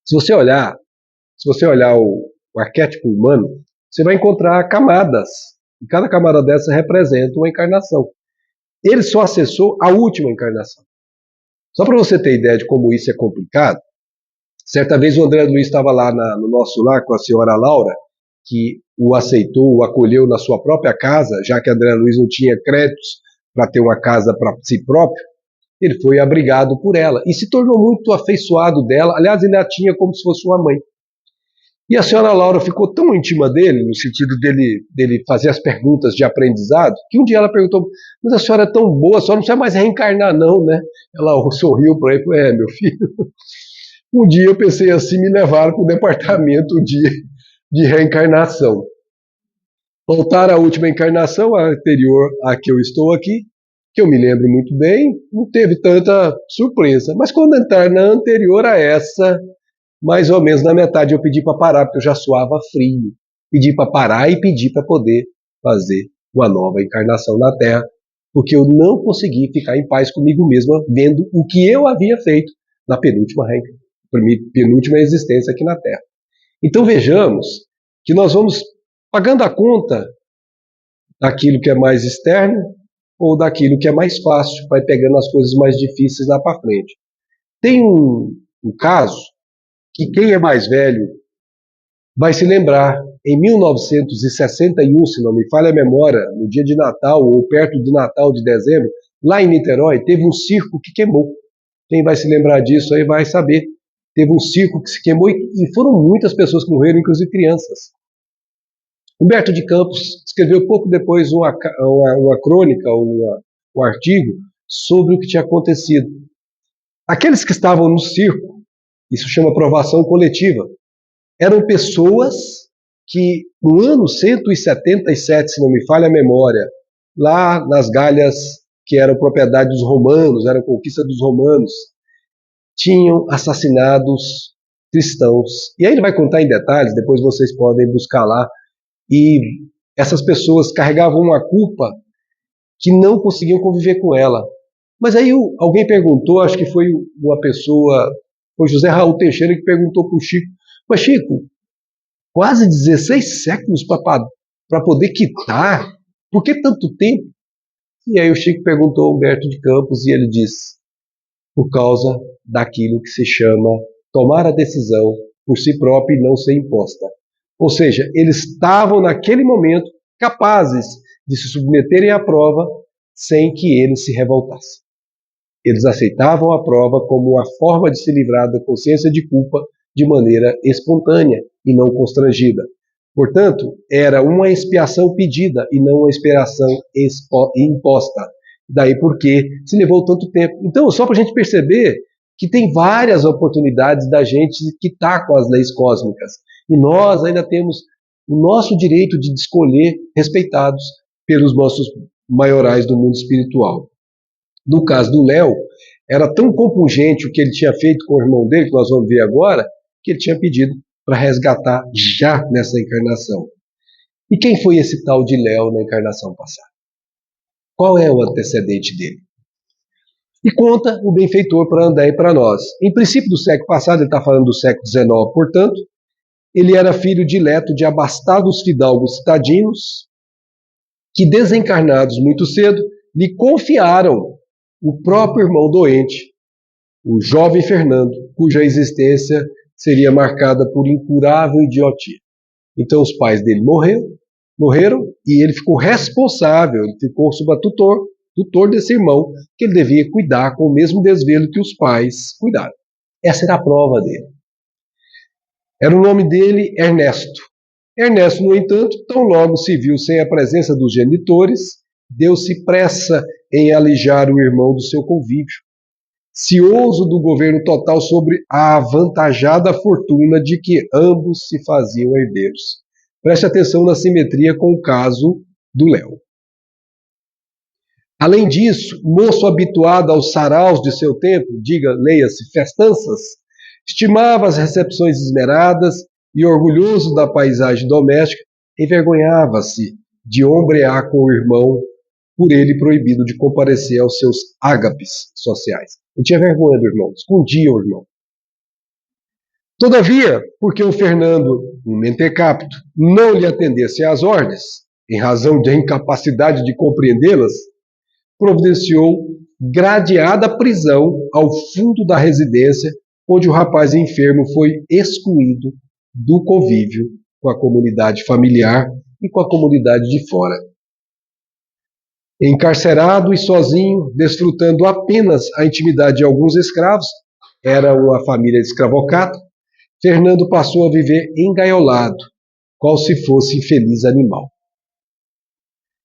Se você olhar o arquétipo humano, você vai encontrar camadas, e cada camada dessa representa uma encarnação. Ele só acessou a última encarnação. Só para você ter ideia de como isso é complicado, certa vez o André Luiz estava lá no nosso lar com a senhora Laura, que o aceitou, o acolheu na sua própria casa, já que André Luiz não tinha créditos para ter uma casa para si próprio, ele foi abrigado por ela e se tornou muito afeiçoado dela. Aliás, ele a tinha como se fosse uma mãe. E a senhora Laura ficou tão íntima dele, no sentido dele fazer as perguntas de aprendizado, que um dia ela perguntou, mas a senhora é tão boa, a senhora não precisa mais reencarnar não, né? Ela sorriu para ele e falou, meu filho, um dia eu pensei assim, me levaram para o departamento de reencarnação. Voltar à última encarnação, a anterior à que eu estou aqui, que eu me lembro muito bem, não teve tanta surpresa. Mas quando entrar na anterior a essa, mais ou menos na metade, eu pedi para parar, porque eu já suava frio. Pedi para parar e pedi para poder fazer uma nova encarnação na Terra, porque eu não consegui ficar em paz comigo mesma, vendo o que eu havia feito na penúltima existência aqui na Terra. Então vejamos que nós vamos pagando a conta daquilo que é mais externo ou daquilo que é mais fácil, vai pegando as coisas mais difíceis lá para frente. Tem um caso que quem é mais velho vai se lembrar. Em 1961, se não me falha a memória, no dia de Natal ou perto de Natal de dezembro, lá em Niterói, teve um circo que queimou. Quem vai se lembrar disso aí vai saber. Teve um circo que se queimou e foram muitas pessoas que morreram, inclusive crianças. Humberto de Campos escreveu pouco depois uma crônica, um artigo sobre o que tinha acontecido. Aqueles que estavam no circo, isso chama provação coletiva, eram pessoas que no ano 177, se não me falha a memória, lá nas Galhas, que eram propriedade dos romanos, eram conquista dos romanos, tinham assassinados cristãos. E aí ele vai contar em detalhes, depois vocês podem buscar lá. E essas pessoas carregavam uma culpa que não conseguiam conviver com ela. Mas aí alguém perguntou, acho que foi uma pessoa, foi José Raul Teixeira, que perguntou para o Chico: mas Chico, quase 16 séculos para poder quitar? Por que tanto tempo? E aí o Chico perguntou ao Humberto de Campos e ele disse: por causa daquilo que se chama tomar a decisão por si próprio e não ser imposta. Ou seja, eles estavam naquele momento capazes de se submeterem à prova sem que eles se revoltassem. Eles aceitavam a prova como uma forma de se livrar da consciência de culpa de maneira espontânea e não constrangida. Portanto, era uma expiação pedida e não uma expiação imposta. Daí porque se levou tanto tempo. Então, só para a gente perceber que tem várias oportunidades da gente quitar com as leis cósmicas. E nós ainda temos o nosso direito de escolher, respeitados pelos nossos maiorais do mundo espiritual. No caso do Léo, era tão compungente o que ele tinha feito com o irmão dele, que nós vamos ver agora, que ele tinha pedido para resgatar já nessa encarnação. E quem foi esse tal de Léo na encarnação passada? Qual é o antecedente dele? E conta o benfeitor para André e para nós. Em princípio do século passado, ele está falando do século XIX, portanto, ele era filho dileto de abastados fidalgos citadinos, que desencarnados muito cedo, lhe confiaram o próprio irmão doente, o jovem Fernando, cuja existência seria marcada por incurável idiotia. Então os pais dele morreram e ele ficou responsável, ele ficou sob a tutor desse irmão, que ele devia cuidar com o mesmo desvelo que os pais cuidaram. Essa era a prova dele. Era o nome dele Ernesto. Ernesto, no entanto, tão logo se viu sem a presença dos genitores, deu-se pressa em alijar o irmão do seu convívio, cioso do governo total sobre a avantajada fortuna de que ambos se faziam herdeiros. Preste atenção na simetria com o caso do Léo. Além disso, moço habituado aos saraus de seu tempo, leia-se, festanças, estimava as recepções esmeradas e, orgulhoso da paisagem doméstica, envergonhava-se de ombrear com o irmão, por ele proibido de comparecer aos seus ágapes sociais. Ele tinha vergonha do irmão, escondia o irmão. Todavia, porque o Fernando, um mentecapto, não lhe atendesse às ordens, em razão da incapacidade de compreendê-las, providenciou gradeada prisão ao fundo da residência, onde o rapaz enfermo foi excluído do convívio com a comunidade familiar e com a comunidade de fora. Encarcerado e sozinho, desfrutando apenas a intimidade de alguns escravos, era uma família de escravocrata, Fernando passou a viver engaiolado, qual se fosse infeliz animal.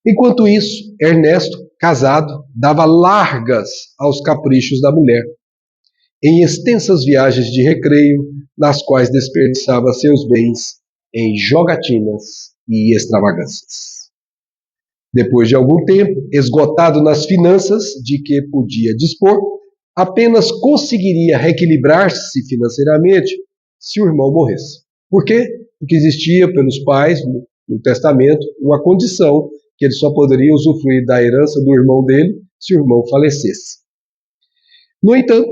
Enquanto isso, Ernesto, casado, dava largas aos caprichos da mulher, em extensas viagens de recreio, nas quais desperdiçava seus bens em jogatinas e extravagâncias. Depois de algum tempo, esgotado nas finanças de que podia dispor, apenas conseguiria reequilibrar-se financeiramente se o irmão morresse. Por quê? Porque existia pelos pais, no testamento, uma condição que ele só poderia usufruir da herança do irmão dele se o irmão falecesse. No entanto,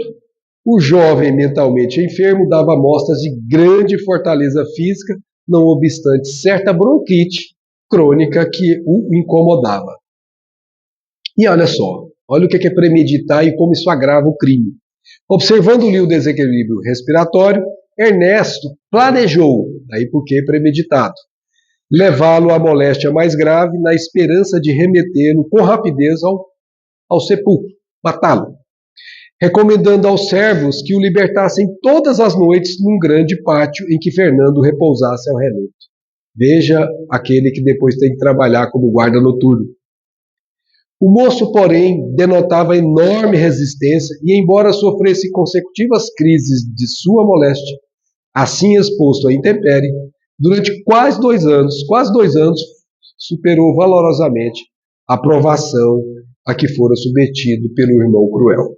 o jovem mentalmente enfermo dava mostras de grande fortaleza física, não obstante certa bronquite crônica que o incomodava. E olha só, olha o que é premeditar e como isso agrava o crime. Observando-lhe o desequilíbrio respiratório, Ernesto planejou, daí porque premeditado, levá-lo à moléstia mais grave na esperança de remetê-lo com rapidez ao sepulcro, matá-lo, recomendando aos servos que o libertassem todas as noites num grande pátio em que Fernando repousasse ao relento. Veja aquele que depois tem que trabalhar como guarda noturno. O moço, porém, denotava enorme resistência e, embora sofresse consecutivas crises de sua moléstia, assim exposto à intempérie, durante quase 2 anos, superou valorosamente a provação a que fora submetido pelo irmão cruel.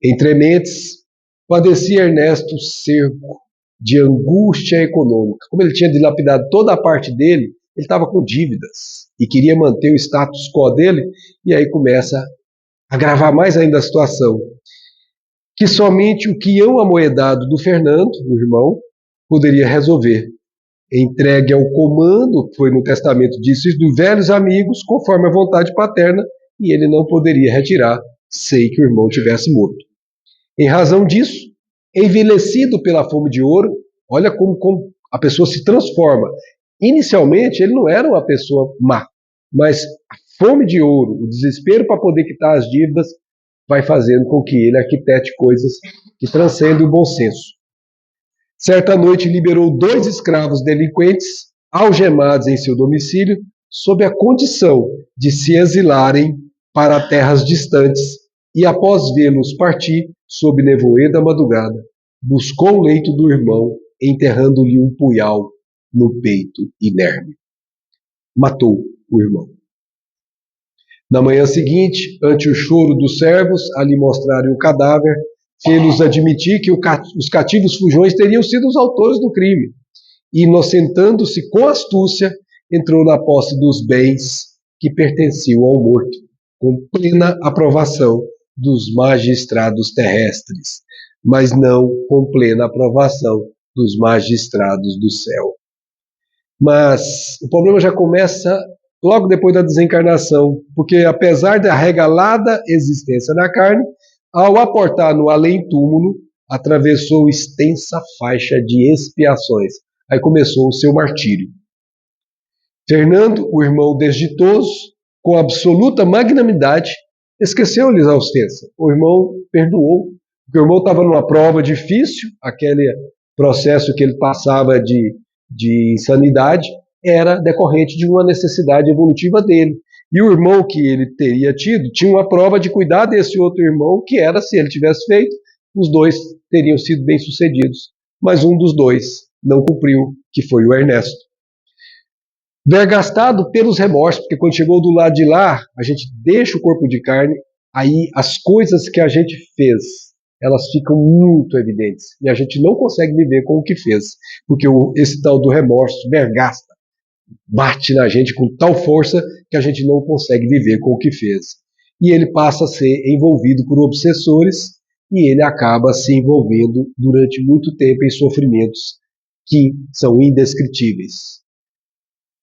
Entre mentes, padecia Ernesto cerco de angústia econômica. Como ele tinha dilapidado toda a parte dele, ele estava com dívidas e queria manter o status quo dele, e aí começa a agravar mais ainda a situação. Que somente o quião amoedado do Fernando, o irmão, poderia resolver. Entregue ao comando, foi no testamento disso, dos velhos amigos, conforme a vontade paterna, e ele não poderia retirar, sem que o irmão tivesse morto. Em razão disso, envelhecido pela fome de ouro, olha como a pessoa se transforma. Inicialmente, ele não era uma pessoa má, mas a fome de ouro, o desespero para poder quitar as dívidas, vai fazendo com que ele arquitete coisas que transcendem o bom senso. Certa noite, liberou 2 escravos delinquentes, algemados em seu domicílio, sob a condição de se exilarem para terras distantes, e após vê-los partir, sob nevoeiro da madrugada, buscou o leito do irmão, enterrando-lhe um punhal no peito inerme. Matou o irmão. Na manhã seguinte, ante o choro dos servos, a lhe mostrarem o cadáver, fê-los admitir que os cativos fujões teriam sido os autores do crime, e, inocentando-se com astúcia, entrou na posse dos bens que pertenciam ao morto, com plena aprovação dos magistrados terrestres, mas não com plena aprovação dos magistrados do céu. Mas o problema já começa logo depois da desencarnação, porque apesar da regalada existência da carne, ao aportar no além-túmulo, atravessou extensa faixa de expiações. Aí começou o seu martírio. Fernando, o irmão desditoso, com absoluta magnanimidade, esqueceu-lhes a ofensa. O irmão perdoou, porque o irmão estava numa prova difícil, aquele processo que ele passava de insanidade, era decorrente de uma necessidade evolutiva dele. E o irmão que ele teria tido tinha uma prova de cuidar desse outro irmão, que era, se ele tivesse feito, os dois teriam sido bem-sucedidos. Mas um dos dois não cumpriu, que foi o Ernesto. Vergastado pelos remorsos, porque quando chegou do lado de lá, a gente deixa o corpo de carne, aí as coisas que a gente fez, elas ficam muito evidentes. E a gente não consegue viver com o que fez, porque esse tal do remorso vergasta, bate na gente com tal força que a gente não consegue viver com o que fez. E ele passa a ser envolvido por obsessores e ele acaba se envolvendo durante muito tempo em sofrimentos que são indescritíveis.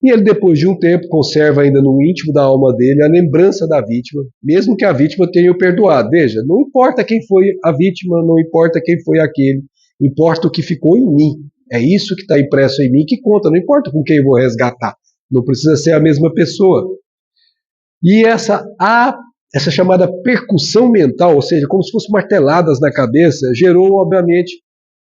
E ele, depois de um tempo, conserva ainda no íntimo da alma dele a lembrança da vítima, mesmo que a vítima tenha o perdoado. Veja, não importa quem foi a vítima, não importa quem foi aquele, importa o que ficou em mim. É isso que está impresso em mim que conta, não importa com quem eu vou resgatar. Não precisa ser a mesma pessoa. E essa chamada percussão mental, ou seja, como se fossem marteladas na cabeça, gerou, obviamente,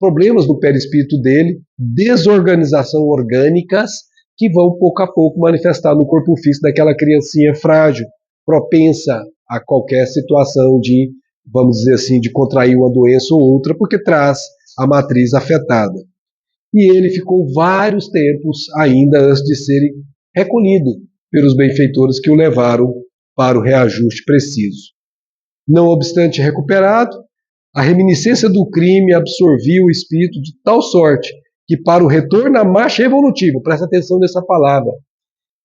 problemas no perispírito dele, desorganização orgânicas, que vão pouco a pouco manifestar no corpo físico daquela criancinha frágil, propensa a qualquer situação de, vamos dizer assim, de contrair uma doença ou outra, porque traz a matriz afetada. E ele ficou vários tempos ainda antes de ser recolhido pelos benfeitores que o levaram para o reajuste preciso. Não obstante recuperado, a reminiscência do crime absorvia o espírito de tal sorte que, para o retorno à marcha evolutiva, presta atenção nessa palavra,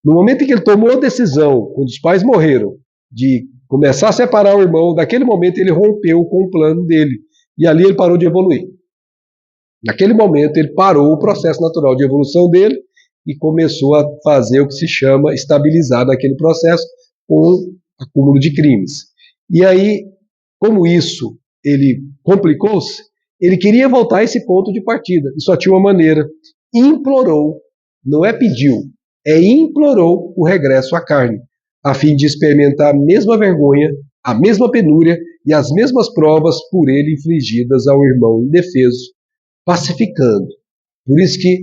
no momento em que ele tomou a decisão, quando os pais morreram, de começar a separar o irmão, daquele momento ele rompeu com o plano dele, e ali ele parou de evoluir. Naquele momento ele parou o processo natural de evolução dele e começou a fazer o que se chama estabilizar naquele processo com acúmulo de crimes. E aí, como isso ele complicou-se, ele queria voltar a esse ponto de partida, e só tinha uma maneira. Implorou, não é pediu, é implorou o regresso à carne, a fim de experimentar a mesma vergonha, a mesma penúria e as mesmas provas por ele infligidas ao irmão indefeso, pacificando. Por isso que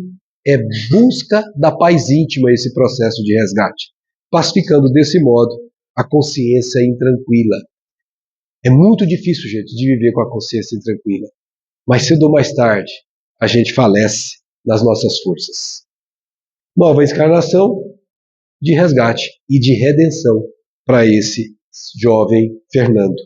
É busca da paz íntima esse processo de resgate, pacificando desse modo a consciência intranquila. É muito difícil, gente, de viver com a consciência intranquila. Mas cedo ou mais tarde, a gente falece nas nossas forças. Nova encarnação de resgate e de redenção para esse jovem Fernando.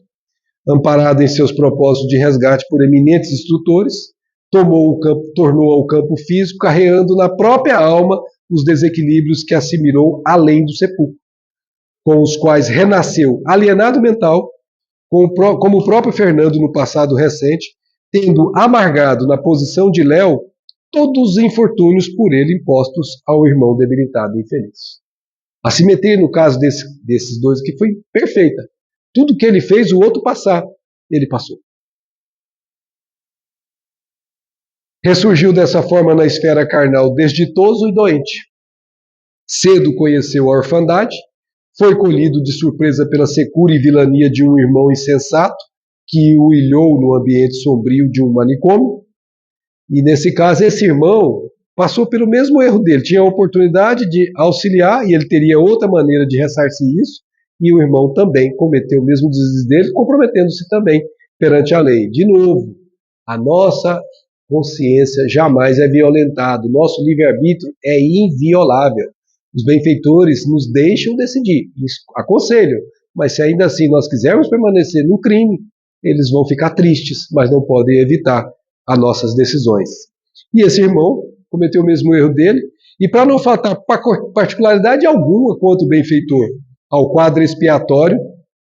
Amparado em seus propósitos de resgate por eminentes instrutores, tornou ao campo físico, carregando na própria alma os desequilíbrios que assimilou além do sepulcro, com os quais renasceu alienado mental, como o próprio Fernando no passado recente, tendo amargado na posição de Léo todos os infortúnios por ele impostos ao irmão debilitado e infeliz. A simetria no caso desses dois aqui foi perfeita. Tudo que ele fez, o outro passar, ele passou. Ressurgiu dessa forma na esfera carnal desditoso e doente. Cedo conheceu a orfandade, foi colhido de surpresa pela secura e vilania de um irmão insensato que o ilhou no ambiente sombrio de um manicômio. E nesse caso, esse irmão passou pelo mesmo erro dele, tinha a oportunidade de auxiliar e ele teria outra maneira de ressarcir isso, e o irmão também cometeu o mesmo deslize dele, comprometendo-se também perante a lei. De novo, a nossa consciência jamais é violentada, o nosso livre-arbítrio é inviolável. Os benfeitores nos deixam decidir, aconselham, mas se ainda assim nós quisermos permanecer no crime, eles vão ficar tristes, mas não podem evitar as nossas decisões. E esse irmão cometeu o mesmo erro dele, e para não faltar particularidade alguma quanto o benfeitor ao quadro expiatório,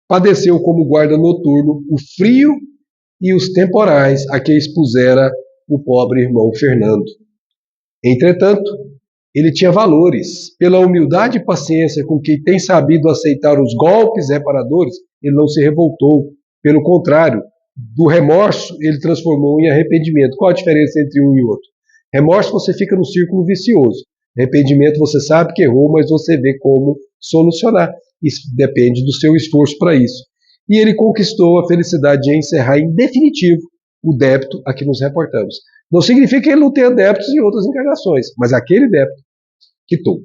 padeceu como guarda noturno o frio e os temporais a que expusera o pobre irmão Fernando. Entretanto, ele tinha valores. Pela humildade e paciência com que tem sabido aceitar os golpes reparadores, ele não se revoltou. Pelo contrário, do remorso ele transformou em arrependimento. Qual a diferença entre um e outro? Remorso você fica no círculo vicioso. Arrependimento você sabe que errou, mas você vê como solucionar. Isso depende do seu esforço para isso. E ele conquistou a felicidade de encerrar em definitivo o débito a que nos reportamos. Não significa que ele não tenha débitos em outras encarnações, mas aquele débito quitou.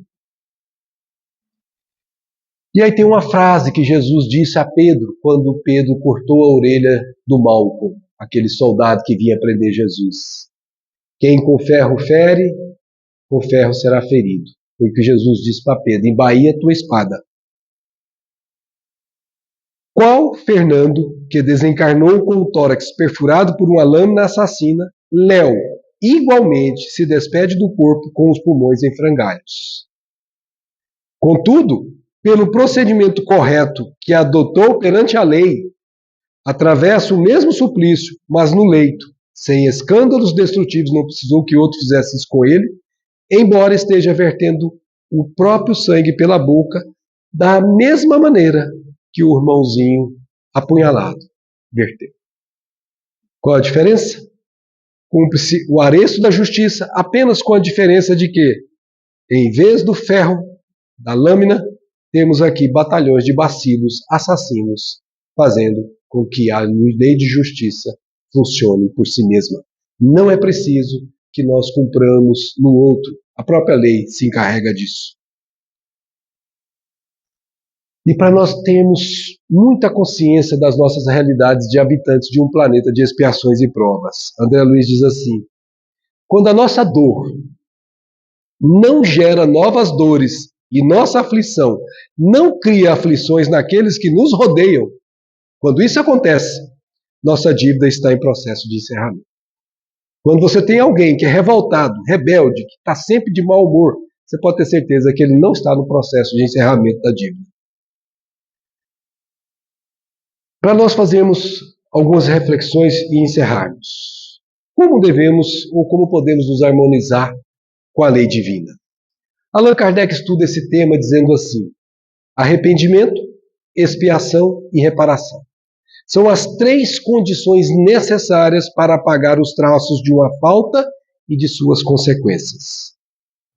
E aí tem uma frase que Jesus disse a Pedro, quando Pedro cortou a orelha do Malco, aquele soldado que vinha prender Jesus. Quem com ferro fere, com ferro será ferido. Foi o que Jesus disse para Pedro: embainha tua espada. Qual Fernando, que desencarnou com o tórax perfurado por uma lâmina assassina, Léo, igualmente se despede do corpo com os pulmões em frangalhos. Contudo, pelo procedimento correto que adotou perante a lei, atravessa o mesmo suplício, mas no leito, sem escândalos destrutivos, não precisou que outro fizesse isso com ele, embora esteja vertendo o próprio sangue pela boca, da mesma maneira que o irmãozinho apunhalado verteu. Qual a diferença? Cumpre-se o aresto da justiça apenas com a diferença de que, em vez do ferro, da lâmina, temos aqui batalhões de bacilos assassinos, fazendo com que a lei de justiça funcione por si mesma. Não é preciso que nós cumpramos no outro. A própria lei se encarrega disso. E para nós termos muita consciência das nossas realidades de habitantes de um planeta de expiações e provas, André Luiz diz assim: quando a nossa dor não gera novas dores e nossa aflição não cria aflições naqueles que nos rodeiam, quando isso acontece, nossa dívida está em processo de encerramento. Quando você tem alguém que é revoltado, rebelde, que está sempre de mau humor, você pode ter certeza que ele não está no processo de encerramento da dívida. Para nós fazermos algumas reflexões e encerrarmos. Como devemos ou como podemos nos harmonizar com a lei divina? Allan Kardec estuda esse tema dizendo assim: arrependimento, expiação e reparação. São as três condições necessárias para apagar os traços de uma falta e de suas consequências.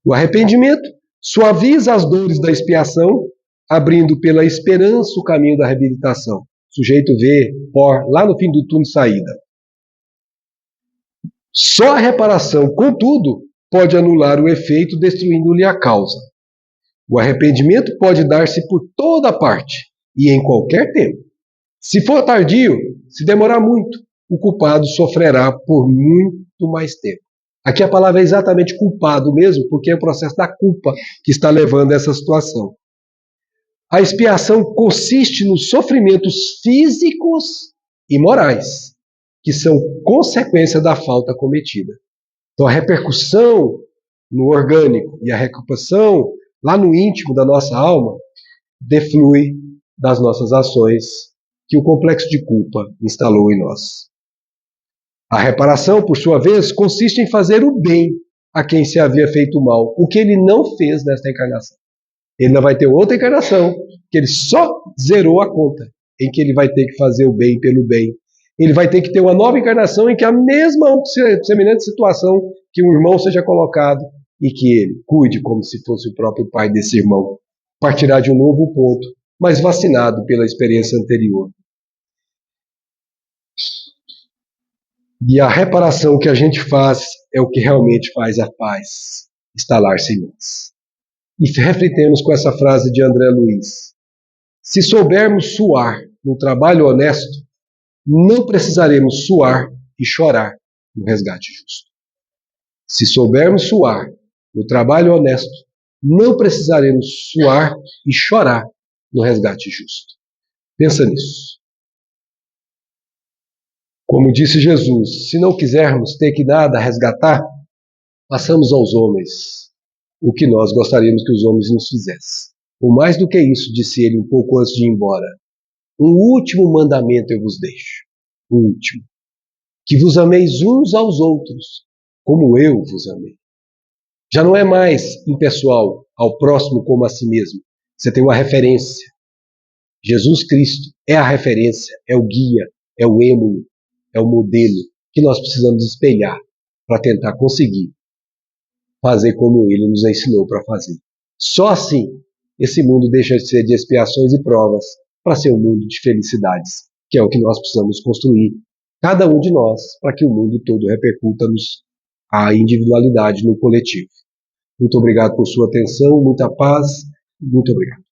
O arrependimento suaviza as dores da expiação, abrindo pela esperança o caminho da reabilitação. O sujeito vê lá no fim do túnel saída. Só a reparação, contudo, pode anular o efeito, destruindo-lhe a causa. O arrependimento pode dar-se por toda parte e em qualquer tempo. Se for tardio, se demorar muito, o culpado sofrerá por muito mais tempo. Aqui a palavra é exatamente culpado mesmo, porque é o processo da culpa que está levando a essa situação. A expiação consiste nos sofrimentos físicos e morais, que são consequência da falta cometida. Então a repercussão no orgânico e a repercussão lá no íntimo da nossa alma deflui das nossas ações que o complexo de culpa instalou em nós. A reparação, por sua vez, consiste em fazer o bem a quem se havia feito mal, o que ele não fez nesta encarnação. Ele ainda vai ter outra encarnação, que ele só zerou a conta, em que ele vai ter que fazer o bem pelo bem. Ele vai ter que ter uma nova encarnação em que a mesma semelhante situação, que um irmão seja colocado e que ele cuide como se fosse o próprio pai desse irmão. Partirá de um novo ponto, mas vacinado pela experiência anterior. E a reparação que a gente faz é o que realmente faz a paz instalar-se em nós. E refletemos com essa frase de André Luiz. Se soubermos suar no trabalho honesto, não precisaremos suar e chorar no resgate justo. Se soubermos suar no trabalho honesto, não precisaremos suar e chorar no resgate justo. Pensa nisso. Como disse Jesus, se não quisermos ter que nada resgatar, façamos aos homens o que nós gostaríamos que os homens nos fizessem. Ou mais do que isso, disse ele um pouco antes de ir embora, um último mandamento eu vos deixo, o último, que vos ameis uns aos outros, como eu vos amei. Já não é mais impessoal, ao próximo como a si mesmo. Você tem uma referência. Jesus Cristo é a referência, é o guia, é o êmulo, é o modelo que nós precisamos espelhar para tentar conseguir fazer como ele nos ensinou para fazer. Só assim, esse mundo deixa de ser de expiações e provas para ser um mundo de felicidades, que é o que nós precisamos construir, cada um de nós, para que o mundo todo repercuta-nos a individualidade no coletivo. Muito obrigado por sua atenção, muita paz, muito obrigado.